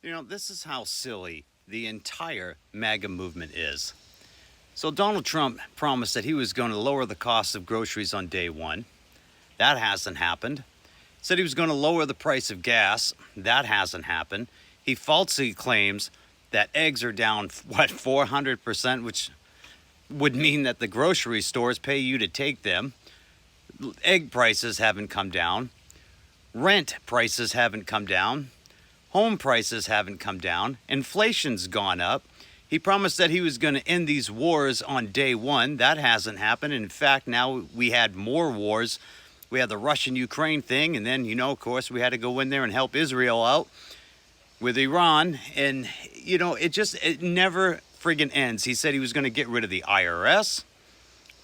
This is how silly the entire MAGA movement is. So Donald Trump promised that he was going to lower the cost of groceries on day one. That hasn't happened. Said he was going to lower the price of gas. That hasn't happened. He falsely claims that eggs are down, 400%, which would mean that the grocery stores pay you to take them. Egg prices haven't come down. Rent prices haven't come down. Home prices haven't come down. Inflation's gone up. He promised that he was going to end these wars on day one. That hasn't happened. In fact, now we had more wars. We had the Russian-Ukraine thing, and then, of course, we had to go in there and help Israel out with Iran. And, it never friggin' ends. He said he was going to get rid of the IRS.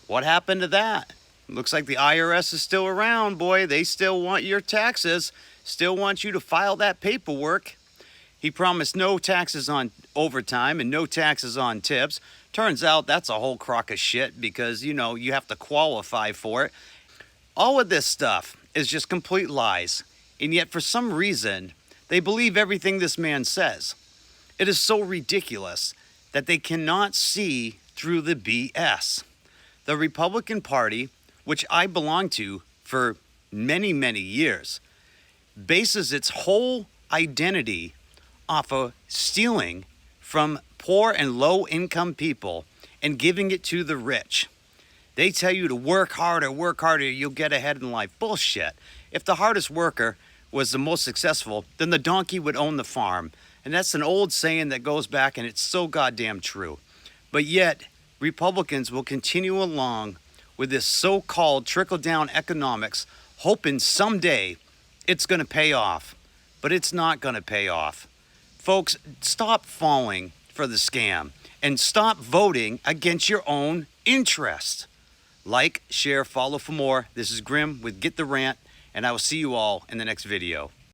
What happened to that? Looks like the IRS is still around, boy. They still want your taxes, still want you to file that paperwork. He promised no taxes on overtime and no taxes on tips. Turns out that's a whole crock of shit because, you have to qualify for it. All of this stuff is just complete lies. And yet, for some reason, they believe everything this man says. It is so ridiculous that they cannot see through the BS. The Republican Party, which I belong to for many, many years, bases its whole identity off of stealing from poor and low-income people and giving it to the rich. They tell you to work harder, you'll get ahead in life. Bullshit. If the hardest worker was the most successful, then the donkey would own the farm. And that's an old saying that goes back, and it's so goddamn true. But yet, Republicans will continue along with this so-called trickle-down economics, hoping someday it's going to pay off. But it's not going to pay off. Folks, stop falling for the scam and stop voting against your own interest. Like, share, follow for more. This is Grim with Get the Rant, and I will see you all in the next video.